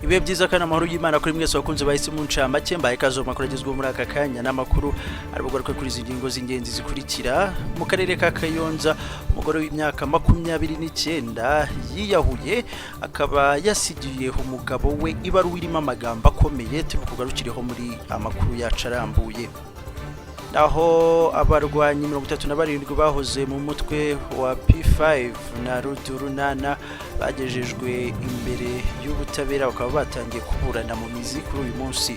Ibe byiza kana amahoro y'Imana kuri mwese wakunze bahise mu ncamake mbaye kazo makuru agezwe muri aka kanya n'amakuru aribugorwe kuri izi ngingo z'ingenzi zikurikira. Mu karere ka Kayonza umugore w'imyaka 29 yiyahuye akaba yasigiye umugabo we ibaruwa irimo amagambo akomeye tukugarukireho muri amakuru yacarambuye. Naho abarwanyi 37 bahoze mu mutwe wa P5 na RUD Urunana bagejejwe imbere y'ubutabera bakaba batangiye kuburana mu mizi kuri uyu munsi.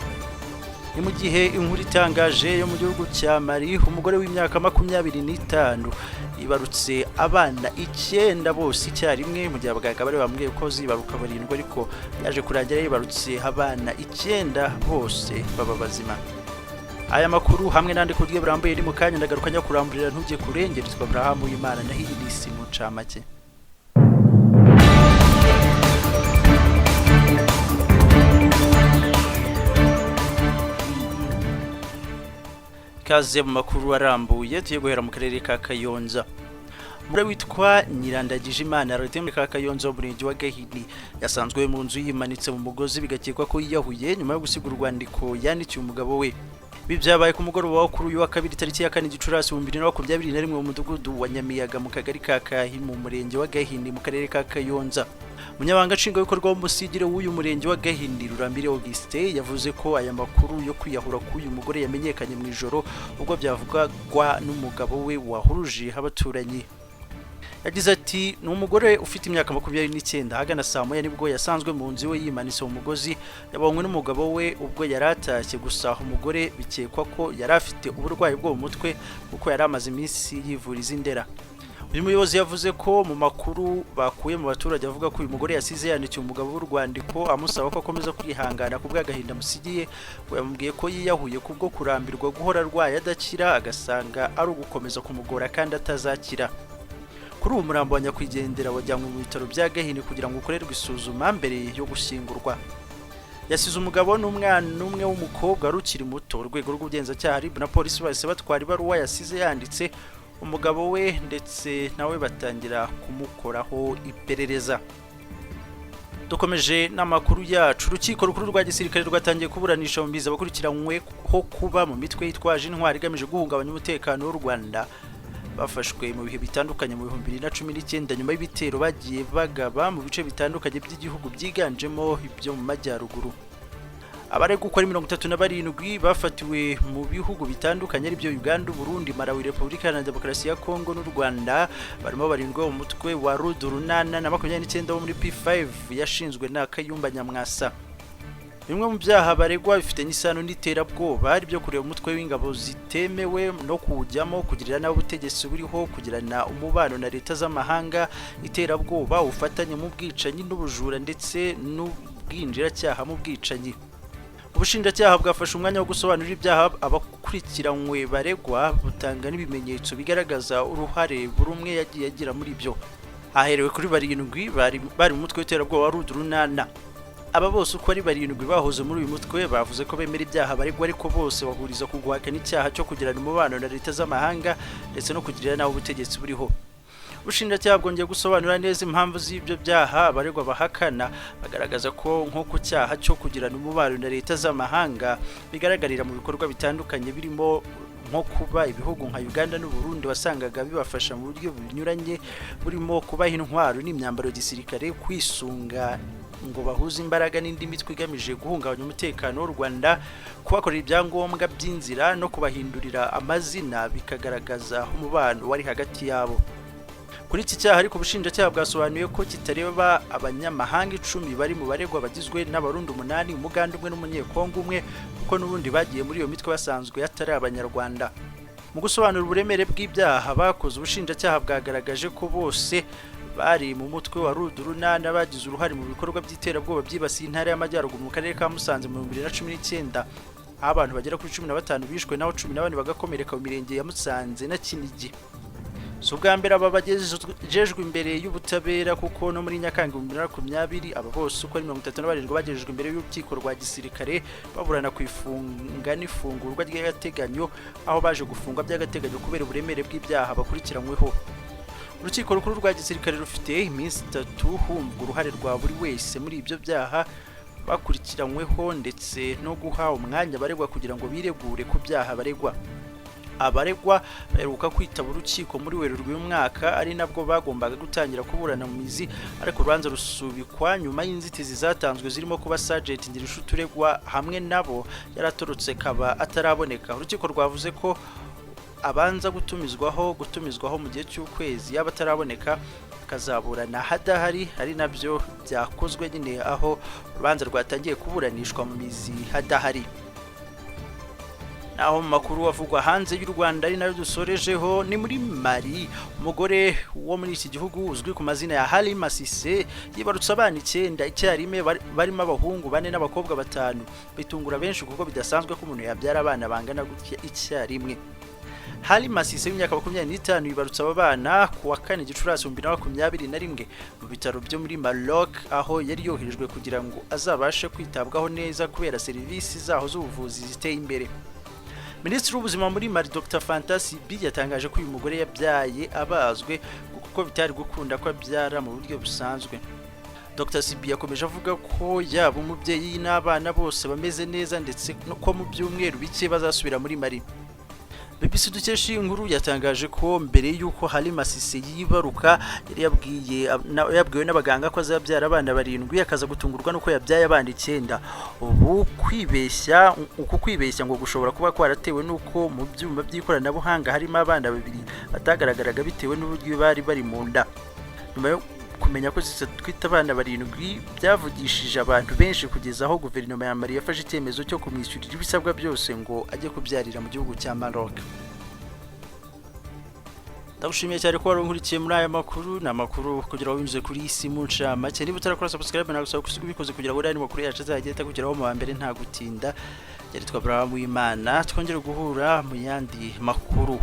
Ni mu gihe inkuru itangaje yo mu gihugu cya Mali umugore w'imyaka 25 ibarutse abana 9 bose icyarimwe mu gihe abaganga bari bambwiye ko zibaruka barindwi ariko yaje kurangira yibarutse abana 9 bose baba bazima. Aya makuru hamwe nande kugiye burambuye ni mu kanya ndagaruka nya kuramburira ntujye kurengerezwa Abrahamu y'Imana na hiri n'isi mu ncamake. Kaze mu makuru arambuye tuye guhera mu karere ka Kayonza. Umugore witwa Nyirandagije Imana Ruteye ka Kayonza umurenge wa Agahinda yasanzwe mu nzu yimanitse mu mugozi bigakekwa ko yiyahuye nyuma yo gusiga urwandiko yandikiye umugabo we. Bibyabaye ku mugoroba wo kuri uyu wa kabiri tariki ya 4 Gicurasi 2021 mu mudugudu wa Nyamiyaga mu kagari ka Kahi mu murenge wa Agahinda mu karere ka Kayonza. Munyabanga nshinga bikorwa Amusigiye w'uyu murenge wa Agahinda Rurambire Augustin yavuze ko aya makuru yo kwiyahura k'uyu mugore yamenyekanye mu ijoro ubwo byavugwa n'umugabo we wahuruje abaturanyi. Yagize ati ni umugore ufite imyaka 29 hagana saa moya nibwo yasanzwe mu nzu we yimanitse mu mugozi yabonywe n'umugabo we ubwo yaratashye gusa umugore bikekwa ko yari afite uburwayi bwo mu mutwe kuko yari amaze iminsi yivuriza indera. Uyu muyobozi yavuze ko mu makuru bakuye mu baturage avuga ko uyu mugore yasize yandikiye umugabo w'urwandiko amusaba ko akomeza kwihangana ku bw'agahinda amusigiye ngo yamubwiye ko yiyahuye kubwo kurambirwa guhora arwaye adakira agasanga ari ugukomeza kumugora kandi atazakira. Kuri uwo murambo wa nyakwigendera wajyanywe mu bitaro bya Agahinda kugira ngo ukorerwe isuzuma mbere yo gushyingurwa. Yasize umugabo n'umwana umwe w'umukobwa rukiri muto. Urwego rw'ubugenzacyaha RUD na polisi bahise batwara ibaruwa yasize yanditse umugabo we ndetse nawe batangira kumukoraho iperereza. Dukomeje n'amakuru yacu. Urukiko rukuru rwa gisirikare rwatangiye kuburanisha mu biza bakurikiranywe ho kuba mu mitwe yitwaje intwari igamije guhungabanya umutekano w'u Rwanda bafashwe mu bihe bitandukanye mu 2019 nyuma y'ibitero bagiye bagaba mu bice bitandukanye by'igihugu byiganjemo ibyo mu majyaruguru. Abarega uko ari 37 bafatiwe mu bihugu bitandukanye ari byo Uganda, Burundi, Malawi, Repubulika ya Demokarasi ya Kongo n'u Rwanda barimo barindwa mu mutwe wa RUD Urunana na 29 bo muri P5 yashinzwe na Kayumba Nyamwasa. Bimwe mu byaha baregwa bifite n'isano n'iterabwoba ari byo kureba umutwe w'ingabo zitemewe no kuwujyamo, kugirira nawe ubutegetsi buriho, kugirana umubano na leta z'amahanga, iterabwoba, ufatanye mu bwicanyi n'ubujura ndetse n'ubwinjiracyaha mu bwicanyi. Ubushinjacyaha bwafashe umwanya wo gusobanurira ibyaha abakurikiranywe baregwa butanga n'ibimenyetso bigaragaza uruhare buri umwe yagiye agira muri byo. Aherewe kuri barindwi bari mu mutwe w'iterabwoba wa RUD Urunana. Aba bose uko ari barindwi bahoze muri uyu mutwe bavuze ko bemera ibyaha baregwa ariko bose bahuriza ku guhakana icyaha cyo kugirana umubano na leta z'amahanga ndetse no kugirira nawe ubutegetsi buriho. Ubushinjacyaha bwongeye gusobanura neza impamvu z'ibyo byaha baregwa bahakana, bagaragaza ko nko ku cyaha cyo kugirana umubano na leta z'amahanga bigaragarira mu bikorwa bitandukanye birimo nko kuba ibihugu nka Uganda n'u Burundi wasangaga bibafasha mu buryo binyuranye burimo kubaha intwaro n'imyambaro gisirikare, kwisunga ngo bahuze imbaraga n'indi mitwe igamije guhungabanya umutekano w'u Rwanda, kubakorera ibyangombwa by'inzira no kubahindurira amazina bikagaragaza umubano wari hagati yabo. Kuri iki cyaha ariko ubushinjacyaha bwasobanuye ko kitareba abanyamahanga 10 bari mu baregwa bagizwe n'abarundi 8, umuganda umwe n'umunyekongo umwe kuko n'ubundi bagiye muri iyo mitwe basanzwe atari abanyarwanda. Mu gusobanura uburemere bw'ibyaha bakoze ubushinjacyaha bwagaragaje ko bose bari mu mutwe wa RUD Urunana bagize uruhare mu bikorwa by'iterabwoba byibasiye intara y'amajyaruguru mu karere ka Musanze mu 2019 abantu bagera kuri 15 bishwe naho 14 bagakomereka mu mirenge ya Musanze na Kinigi. So bwa mbere aba bagejejwe imbere y'ubutabera kuko no muri Nyakanga 2020 aba bose uko ari 37 bagejejwe imbere y'urukiko rwa gisirikare baburana kwifunga n'ifungurwa ry'agateganyo aho baje gufungwa by'agateganyo kubera uburemere bw'ibyaha bakurikiranyweho. Urukiko rukuru rwa gisirikare rufite iminsi 3 humva uruhare rwa buri wese muri ibyo byaha bakurikiranyweho ndetse no guha umwanya baregwa kugira ngo biregure ku byaha baregwa. Abaregwa baheruka kwitaba urukiko muri Werurwe uyu mwaka ari nabwo bagombaga gutangira kuburana mu mizi, ariko urubanza rusubikwa nyuma y'inzitizi zatanzwe zirimo kuba Sergeant Ndirishuti uregwa hamwe nabo yaratorotse kaba ataraboneka. Urukiko rwavuze ko abanza gutumizwaho mu gihe cy'ukwezi yaba ataraboneka akazaburana hadahari, ari nabyo byakozwe nyine aho urubanza rwatangiye kuburanishwa mu mizi hadahari. Aho makuru avugwa hanze y'u Rwanda ari nayo dusorejeho ni muri Mali. Umugore wo muri iki gihugu uzwi ku mazina ya Halima Sise yibarutse abana 9 icyarimwe barimo abahungu 4 n'abakobwa 5. Bitungura benshi kuko bidasanzwe ko umuntu yabyara abana bangana gutya icyarimwe. Halima Sise y'imyaka 25 yibarutse aba bana ku wa 4 Gicurasi 2021 mu bitaro byo muri Maroc, aho yari yoherejwe kugira ngo azabashe kwitabwaho neza kubera serivisi zaho z'ubuvuzi ziteye imbere. Minisitiri w'ubuzima muri Mali Dr Fantasy B yatangaje ko uyu mugore yabyaye abazwe kuko bitari gukunda ko abyara mu buryo busanzwe. Dr Sibi yakomeje avuga ko yaba umubyeyi n'abana bose bameze neza ndetse ko mu byumweru bike bazasubira muri Mali. BBC dukesha inkuru yatangaje ko mbere yuko Halima Sise yibaruka yari yabwiwe n'abaganga ko azabyara abana 7 akaza gutungurwa nuko yabyaye abana 9. Ubu kwibeshya ngo gushobora kuba kwaratewe nuko mu byuma by'ikoranabuhanga harimo abana 2 batagaragaraga bitewe n'uburyo bari mu nda. Nyuma yo kumenya ko twita abana 7 byavugishije abantu benshi kugeza aho guverinoma ya Mali yafashe icyemezo cyo kumwishyurira ibisabwa byose ngo ajye kubyarira mu gihugu cya Maroc. Ndagushimiye cyane ko warunkurikiye muri aya makuru. Namakuru kugira winyuze kuri isi mu ncamake. Niba utarakora subscribe nagusaba kubikoze kugira ngo urane makuru yacu azagenda kugeraho mu mbere nta gutinda. Yari twabara mu Imana twongere guhura mu yandi makuru.